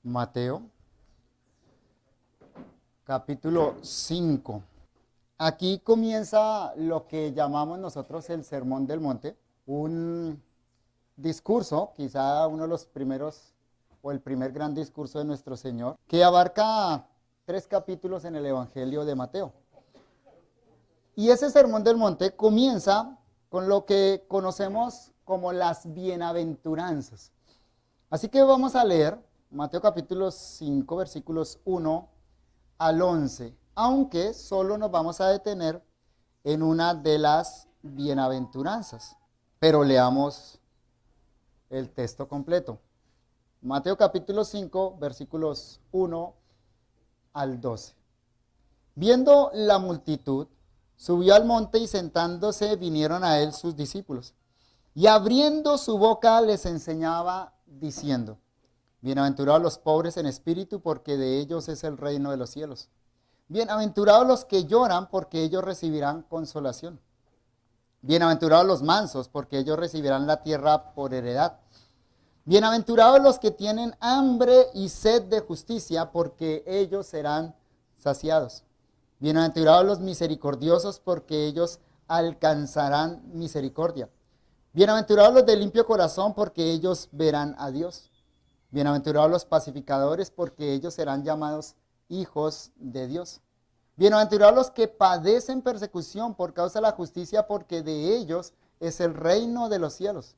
Mateo, capítulo 5. Aquí comienza lo que llamamos nosotros el Sermón del Monte, un discurso, quizá uno de los primeros o el primer gran discurso de nuestro Señor, que abarca 3 capítulos en el Evangelio de Mateo. Y ese Sermón del Monte comienza con lo que conocemos como las bienaventuranzas. Así que vamos a leer Mateo capítulo 5, versículos 1 al 11, aunque solo nos vamos a detener en una de las bienaventuranzas. Pero leamos el texto completo. Mateo capítulo 5, versículos 1 al 12. Viendo la multitud, subió al monte y sentándose vinieron a él sus discípulos. Y abriendo su boca les enseñaba diciendo: Bienaventurados los pobres en espíritu, porque de ellos es el reino de los cielos. Bienaventurados los que lloran, porque ellos recibirán consolación. Bienaventurados los mansos, porque ellos recibirán la tierra por heredad. Bienaventurados los que tienen hambre y sed de justicia, porque ellos serán saciados. Bienaventurados los misericordiosos, porque ellos alcanzarán misericordia. Bienaventurados los de limpio corazón, porque ellos verán a Dios. Bienaventurados los pacificadores, porque ellos serán llamados hijos de Dios. Bienaventurados los que padecen persecución por causa de la justicia, porque de ellos es el reino de los cielos.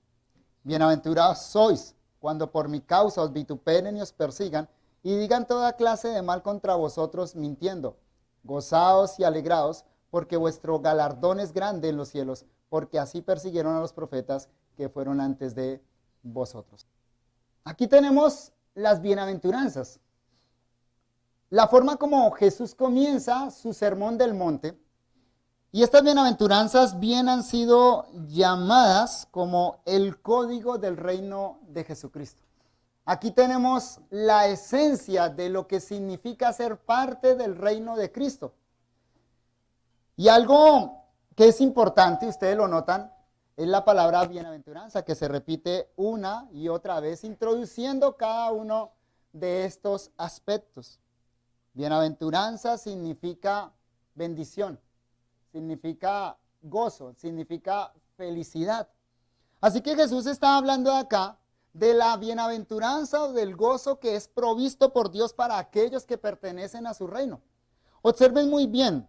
Bienaventurados sois cuando por mi causa os vituperen y os persigan, y digan toda clase de mal contra vosotros mintiendo. Gozaos y alegraos, porque vuestro galardón es grande en los cielos, porque así persiguieron a los profetas que fueron antes de vosotros. Aquí tenemos las bienaventuranzas. La forma como Jesús comienza su sermón del monte. Y estas bienaventuranzas bien han sido llamadas como el código del reino de Jesucristo. Aquí tenemos la esencia de lo que significa ser parte del reino de Cristo. Y algo que es importante, ustedes lo notan, es la palabra bienaventuranza, que se repite una y otra vez, introduciendo cada uno de estos aspectos. Bienaventuranza significa bendición, significa gozo, significa felicidad. Así que Jesús está hablando acá de la bienaventuranza o del gozo que es provisto por Dios para aquellos que pertenecen a su reino. Observen muy bien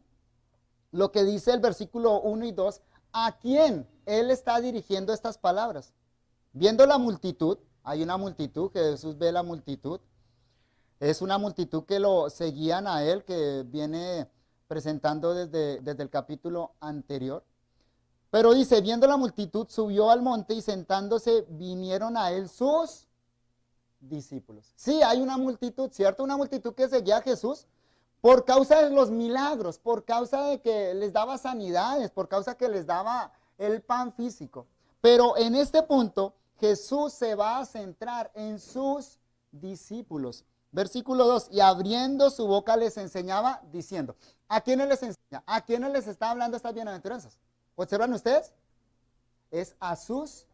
lo que dice el versículo 1 y 2, a quién él está dirigiendo estas palabras. Viendo la multitud, hay una multitud, que Jesús ve la multitud, es una multitud que lo seguían a él, que viene presentando desde el capítulo anterior. Pero dice, viendo la multitud, subió al monte y sentándose vinieron a él sus discípulos. Sí, hay una multitud, ¿cierto? Una multitud que seguía a Jesús por causa de los milagros, por causa de que les daba sanidades, por causa que les daba el pan físico. Pero en este punto, Jesús se va a centrar en sus discípulos. Versículo 2, y abriendo su boca les enseñaba diciendo. ¿A quiénes les enseña? ¿A quiénes les está hablando estas bienaventuranzas? ¿Observan ustedes? Es a sus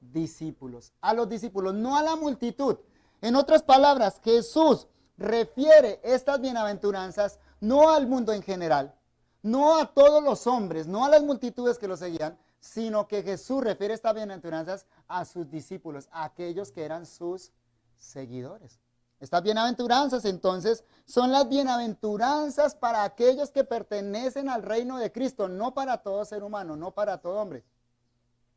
discípulos, a los discípulos, no a la multitud. En otras palabras, Jesús refiere estas bienaventuranzas no al mundo en general, no a todos los hombres, no a las multitudes que lo seguían, sino que Jesús refiere estas bienaventuranzas a sus discípulos, a aquellos que eran sus seguidores. Estas bienaventuranzas entonces son las bienaventuranzas para aquellos que pertenecen al reino de Cristo, no para todo ser humano, no para todo hombre.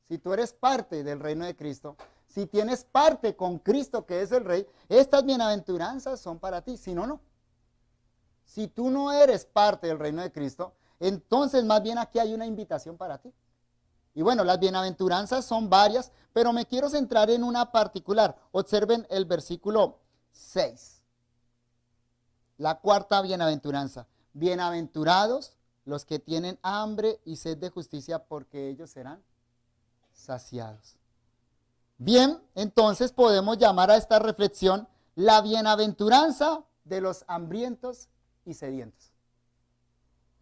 Si tú eres parte del reino de Cristo, si tienes parte con Cristo que es el Rey, estas bienaventuranzas son para ti, si no, no. Si tú no eres parte del reino de Cristo, entonces más bien aquí hay una invitación para ti. Y bueno, las bienaventuranzas son varias, pero me quiero centrar en una particular. Observen el versículo 6. La cuarta bienaventuranza. Bienaventurados los que tienen hambre y sed de justicia, porque ellos serán saciados. Bien, entonces podemos llamar a esta reflexión la bienaventuranza de los hambrientos y sedientos.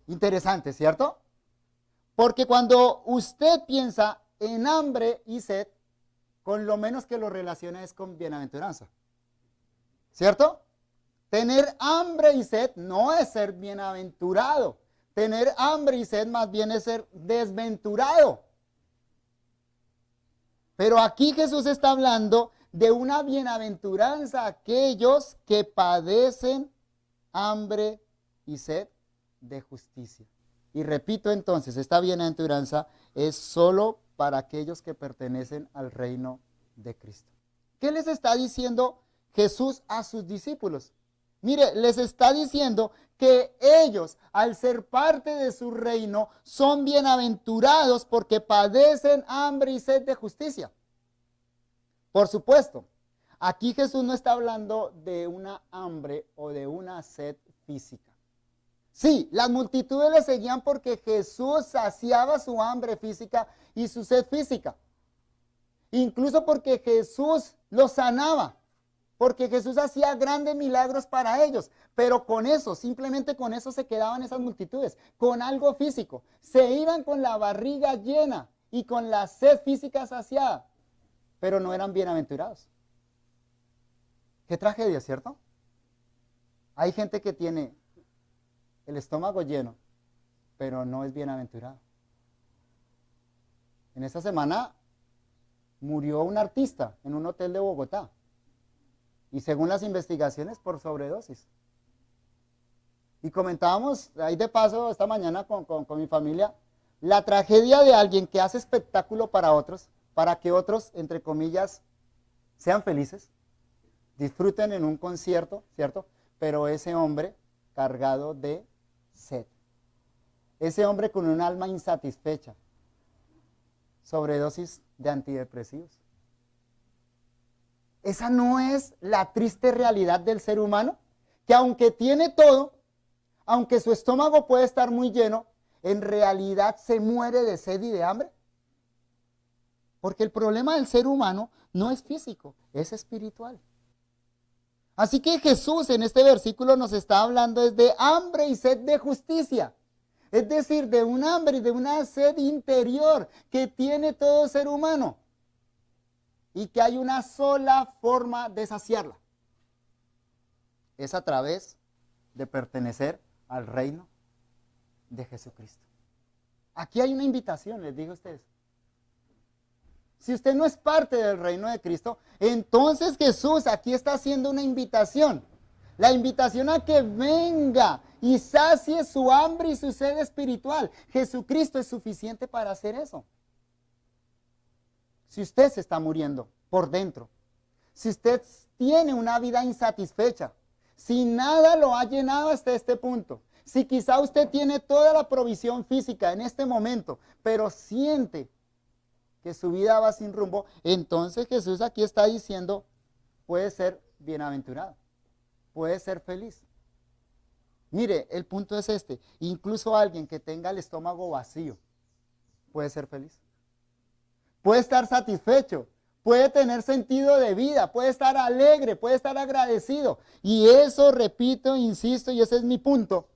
Interesante, ¿cierto? Porque cuando usted piensa en hambre y sed, con lo menos que lo relaciona es con bienaventuranza. ¿cierto? Tener hambre y sed no es ser bienaventurado. Tener hambre y sed más bien es ser desventurado. Pero aquí Jesús está hablando de una bienaventuranza a aquellos que padecen hambre y sed de justicia. Y repito entonces, esta bienaventuranza es solo para aquellos que pertenecen al reino de Cristo. ¿Qué les está diciendo Jesús a sus discípulos? Mire, les está diciendo que ellos, al ser parte de su reino, son bienaventurados porque padecen hambre y sed de justicia. Por supuesto, aquí Jesús no está hablando de una hambre o de una sed física. Sí, las multitudes le seguían porque Jesús saciaba su hambre física y su sed física. Incluso porque Jesús los sanaba. Porque Jesús hacía grandes milagros para ellos, pero con eso, simplemente con eso se quedaban esas multitudes, con algo físico. Se iban con la barriga llena y con la sed física saciada, pero no eran bienaventurados. Qué tragedia, ¿cierto? Hay gente que tiene el estómago lleno, pero no es bienaventurado. En esta semana murió un artista en un hotel de Bogotá. Y según las investigaciones, por sobredosis. Y comentábamos ahí de paso esta mañana con mi familia la tragedia de alguien que hace espectáculo para otros, para que otros, entre comillas, sean felices, disfruten en un concierto, ¿cierto? Pero ese hombre cargado de sed. Ese hombre con un alma insatisfecha. Sobredosis de antidepresivos. Esa no es la triste realidad del ser humano, que aunque tiene todo, aunque su estómago puede estar muy lleno, en realidad se muere de sed y de hambre. Porque el problema del ser humano no es físico, es espiritual. Así que Jesús en este versículo nos está hablando de hambre y sed de justicia. Es decir, de un hambre y de una sed interior que tiene todo ser humano. Y que hay una sola forma de saciarla. Es a través de pertenecer al reino de Jesucristo. Aquí hay una invitación, les digo a ustedes. Si usted no es parte del reino de Cristo, entonces Jesús aquí está haciendo una invitación. La invitación a que venga y sacie su hambre y su sed espiritual. Jesucristo es suficiente para hacer eso. Si usted se está muriendo por dentro, si usted tiene una vida insatisfecha, si nada lo ha llenado hasta este punto, si quizá usted tiene toda la provisión física en este momento, pero siente que su vida va sin rumbo, entonces Jesús aquí está diciendo, puede ser bienaventurado, puede ser feliz. Mire, el punto es este, incluso alguien que tenga el estómago vacío, puede ser feliz. Puede estar satisfecho, puede tener sentido de vida, puede estar alegre, puede estar agradecido. Y eso, repito, insisto, y ese es mi punto,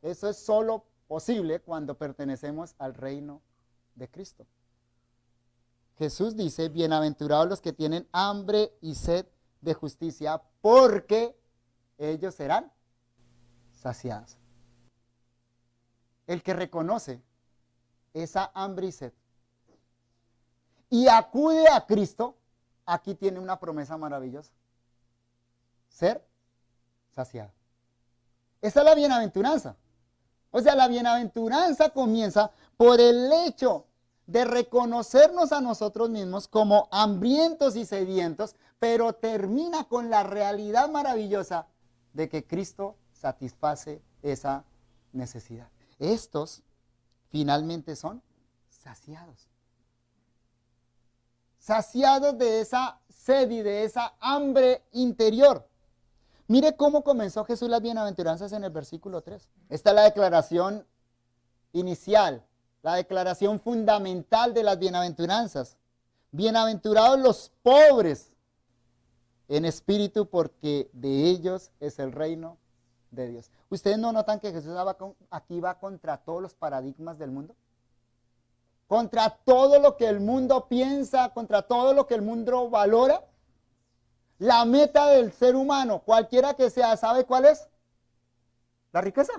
eso es solo posible cuando pertenecemos al reino de Cristo. Jesús dice, bienaventurados los que tienen hambre y sed de justicia, porque ellos serán saciados. El que reconoce esa hambre y sed y acude a Cristo, aquí tiene una promesa maravillosa. Ser saciado. Esa es la bienaventuranza. O sea, la bienaventuranza comienza por el hecho de reconocernos a nosotros mismos como hambrientos y sedientos, pero termina con la realidad maravillosa de que Cristo satisface esa necesidad. Estos finalmente son saciados. Saciados de esa sed y de esa hambre interior. Mire cómo comenzó Jesús las bienaventuranzas en el versículo 3. Esta es la declaración inicial, la declaración fundamental de las bienaventuranzas. Bienaventurados los pobres en espíritu, porque de ellos es el reino de Dios. ¿Ustedes no notan que Jesús aquí va contra todos los paradigmas del mundo? Contra todo lo que el mundo piensa, contra todo lo que el mundo valora. La meta del ser humano, cualquiera que sea, ¿sabe cuál es? La riqueza.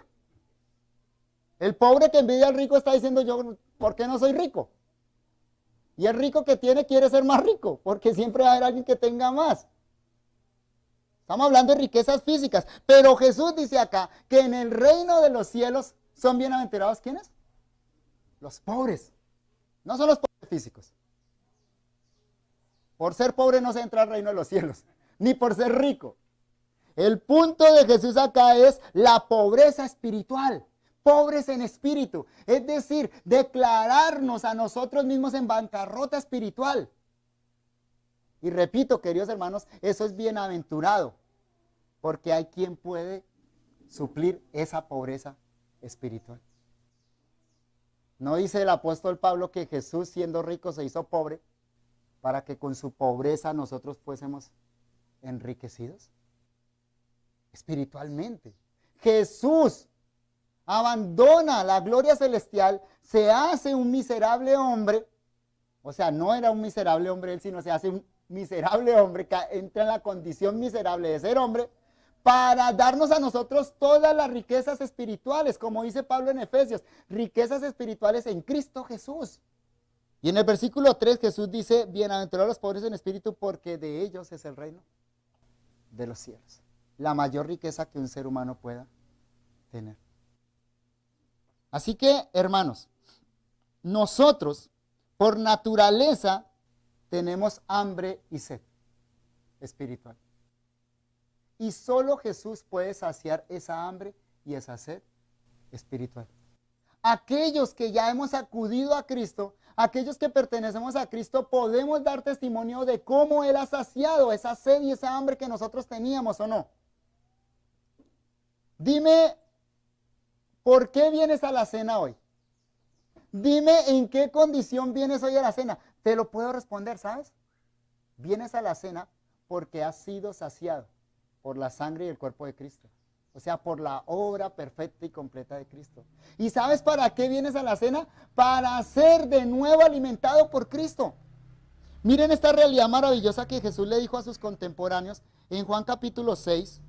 El pobre que envidia al rico está diciendo, yo, ¿por qué no soy rico? Y el rico que tiene quiere ser más rico, porque siempre va a haber alguien que tenga más. Estamos hablando de riquezas físicas, pero Jesús dice acá que en el reino de los cielos son bienaventurados, ¿quiénes? Los pobres. No son los pobres físicos. Por ser pobre no se entra al reino de los cielos, ni por ser rico. El punto de Jesús acá es la pobreza espiritual. Pobres en espíritu, es decir, declararnos a nosotros mismos en bancarrota espiritual. Y repito, queridos hermanos, eso es bienaventurado, porque hay quien puede suplir esa pobreza espiritual. ¿No dice el apóstol Pablo que Jesús, siendo rico, se hizo pobre para que con su pobreza nosotros fuésemos enriquecidos espiritualmente? Jesús abandona la gloria celestial, se hace un miserable hombre, o sea, no era un miserable hombre él, sino se hace un miserable hombre, que entra en la condición miserable de ser hombre, para darnos a nosotros todas las riquezas espirituales, como dice Pablo en Efesios, riquezas espirituales en Cristo Jesús. Y en el versículo 3 Jesús dice, bienaventurados los pobres en espíritu, porque de ellos es el reino de los cielos. La mayor riqueza que un ser humano pueda tener. Así que, hermanos, nosotros, por naturaleza, tenemos hambre y sed espiritual. Y solo Jesús puede saciar esa hambre y esa sed espiritual. Aquellos que ya hemos acudido a Cristo, aquellos que pertenecemos a Cristo, podemos dar testimonio de cómo Él ha saciado esa sed y esa hambre que nosotros teníamos, ¿o no? Dime, ¿por qué vienes a la cena hoy? Dime en qué condición vienes hoy a la cena. Te lo puedo responder, ¿sabes? Vienes a la cena porque has sido saciado por la sangre y el cuerpo de Cristo. O sea, por la obra perfecta y completa de Cristo. ¿Y sabes para qué vienes a la cena? Para ser de nuevo alimentado por Cristo. Miren esta realidad maravillosa que Jesús le dijo a sus contemporáneos en Juan capítulo 6,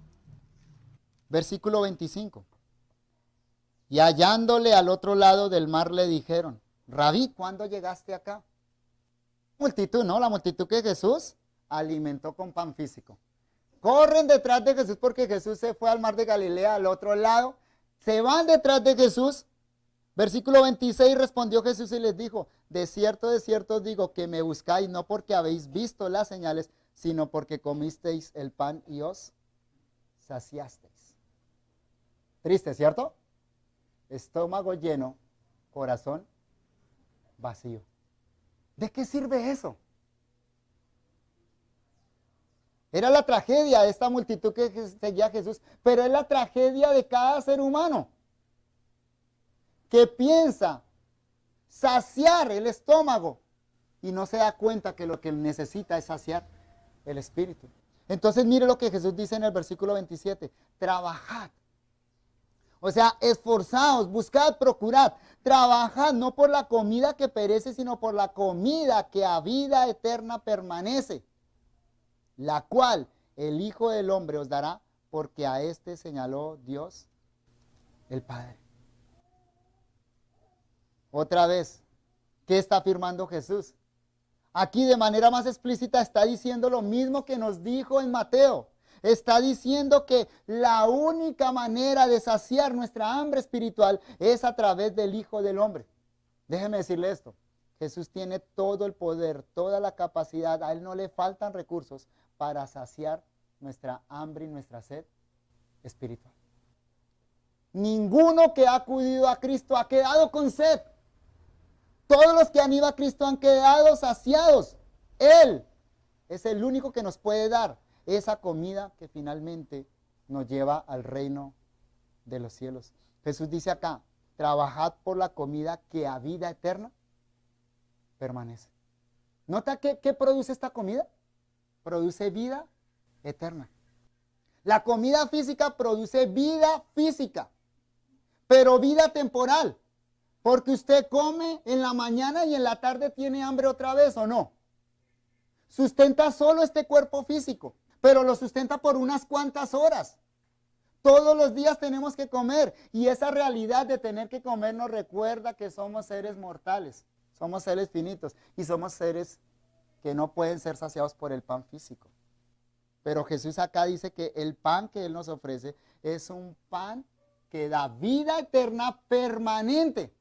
versículo 25. Y hallándole al otro lado del mar le dijeron, Rabí, ¿cuándo llegaste acá? Multitud, ¿no? La multitud que Jesús alimentó con pan físico. Corren detrás de Jesús porque Jesús se fue al mar de Galilea, al otro lado. Se van detrás de Jesús. Versículo 26, respondió Jesús y les dijo, de cierto os digo que me buscáis no porque habéis visto las señales, sino porque comisteis el pan y os saciasteis. Triste, ¿cierto? Estómago lleno, corazón vacío. ¿De qué sirve eso? Era la tragedia de esta multitud que seguía a Jesús, pero es la tragedia de cada ser humano que piensa saciar el estómago y no se da cuenta que lo que necesita es saciar el espíritu. Entonces mire lo que Jesús dice en el versículo 27, trabajad. O sea, esforzaos, buscad, procurad, trabajad no por la comida que perece, sino por la comida que a vida eterna permanece, la cual el Hijo del Hombre os dará, porque a este señaló Dios el Padre. Otra vez, ¿qué está afirmando Jesús? Aquí de manera más explícita está diciendo lo mismo que nos dijo en Mateo. Está diciendo que la única manera de saciar nuestra hambre espiritual es a través del Hijo del Hombre. Déjeme decirle esto. Jesús tiene todo el poder, toda la capacidad. A Él no le faltan recursos para saciar nuestra hambre y nuestra sed espiritual. Ninguno que ha acudido a Cristo ha quedado con sed. Todos los que han ido a Cristo han quedado saciados. Él es el único que nos puede dar esa comida que finalmente nos lleva al reino de los cielos. Jesús dice acá, trabajad por la comida que a vida eterna permanece. ¿Nota qué produce esta comida? Produce vida eterna. La comida física produce vida física, pero vida temporal. Porque usted come en la mañana y en la tarde tiene hambre otra vez, ¿o no? Sustenta solo este cuerpo físico, pero lo sustenta por unas cuantas horas. Todos los días tenemos que comer y esa realidad de tener que comer nos recuerda que somos seres mortales, somos seres finitos y somos seres que no pueden ser saciados por el pan físico. Pero Jesús acá dice que el pan que Él nos ofrece es un pan que da vida eterna permanente.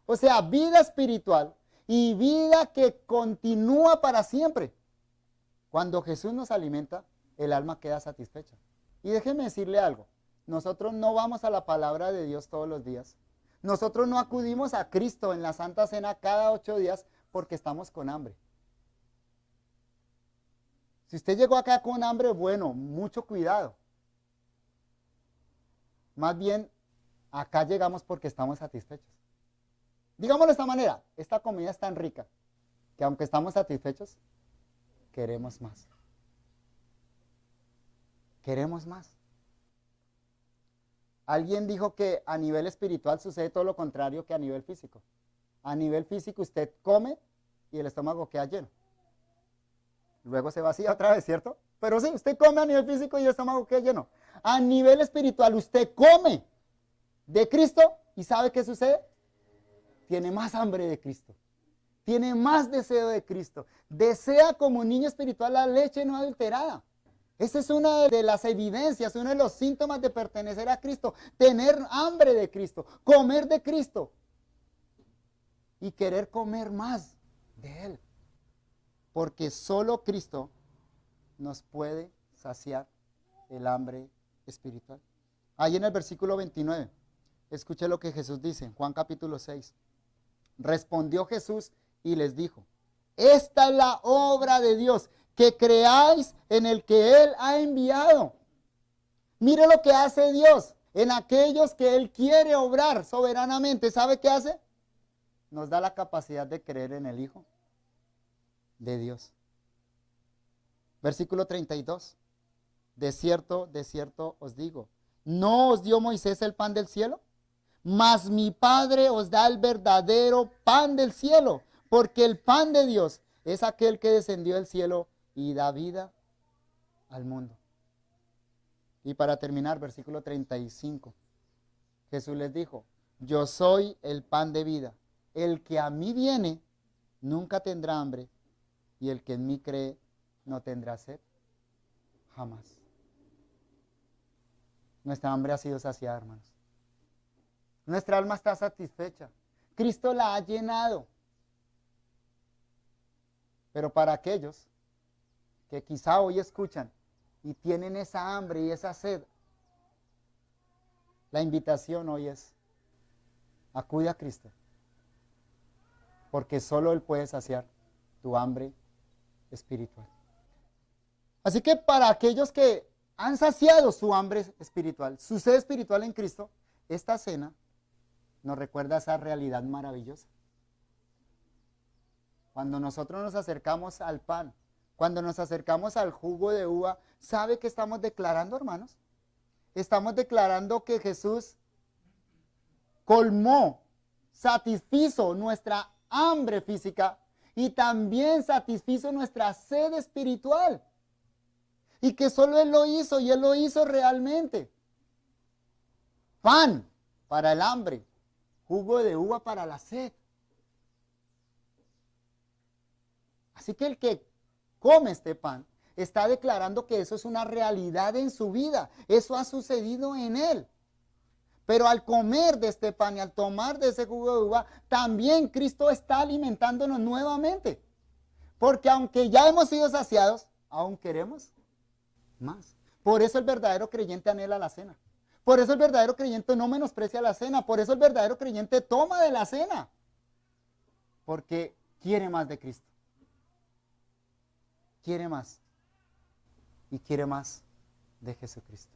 O sea, vida espiritual y vida que continúa para siempre. Cuando Jesús nos alimenta, el alma queda satisfecha. Y déjeme decirle algo, nosotros no vamos a la palabra de Dios todos los días. Nosotros no acudimos a Cristo en la Santa Cena cada 8 días porque estamos con hambre. Si usted llegó acá con hambre, bueno, mucho cuidado. Más bien, acá llegamos porque estamos satisfechos. Digámoslo de esta manera, esta comida es tan rica que aunque estamos satisfechos, queremos más. Queremos más. Alguien dijo que a nivel espiritual sucede todo lo contrario que a nivel físico. A nivel físico usted come y el estómago queda lleno. Luego se vacía otra vez, ¿cierto? Pero sí, usted come a nivel físico y el estómago queda lleno. A nivel espiritual usted come de Cristo y ¿sabe qué sucede? Tiene más hambre de Cristo. Tiene más deseo de Cristo. Desea como un niño espiritual la leche no adulterada. Esa es una de las evidencias, uno de los síntomas de pertenecer a Cristo. Tener hambre de Cristo, comer de Cristo y querer comer más de Él. Porque solo Cristo nos puede saciar el hambre espiritual. Ahí en el versículo 29, escuche lo que Jesús dice, Juan capítulo 6. Respondió Jesús y les dijo, esta es la obra de Dios, que creáis en el que Él ha enviado. Mire lo que hace Dios en aquellos que Él quiere obrar soberanamente. ¿Sabe qué hace? Nos da la capacidad de creer en el Hijo de Dios. Versículo 32. De cierto os digo, ¿no os dio Moisés el pan del cielo? Mas mi Padre os da el verdadero pan del cielo, porque el pan de Dios es aquel que descendió del cielo y da vida al mundo. Y para terminar, versículo 35, Jesús les dijo, yo soy el pan de vida. El que a mí viene nunca tendrá hambre, y el que en mí cree no tendrá sed jamás. Nuestra hambre ha sido saciada, hermanos. Nuestra alma está satisfecha. Cristo la ha llenado. Pero para aquellos que quizá hoy escuchan y tienen esa hambre y esa sed, la invitación hoy es, acude a Cristo, porque solo Él puede saciar tu hambre espiritual. Así que para aquellos que han saciado su hambre espiritual, su sed espiritual en Cristo, esta cena nos recuerda esa realidad maravillosa. Cuando nosotros nos acercamos al pan, cuando nos acercamos al jugo de uva, ¿sabe qué estamos declarando, hermanos? Estamos declarando que Jesús colmó, satisfizo nuestra hambre física y también satisfizo nuestra sed espiritual. Y que solo Él lo hizo y Él lo hizo realmente. Pan para el hambre, jugo de uva para la sed. Así que el que come este pan está declarando que eso es una realidad en su vida. Eso ha sucedido en él. Pero al comer de este pan y al tomar de ese jugo de uva, también Cristo está alimentándonos nuevamente. Porque aunque ya hemos sido saciados, aún queremos más. Por eso el verdadero creyente anhela la cena. Por eso el verdadero creyente no menosprecia la cena. Por eso el verdadero creyente toma de la cena. Porque quiere más de Cristo. Quiere más. Y quiere más de Jesucristo.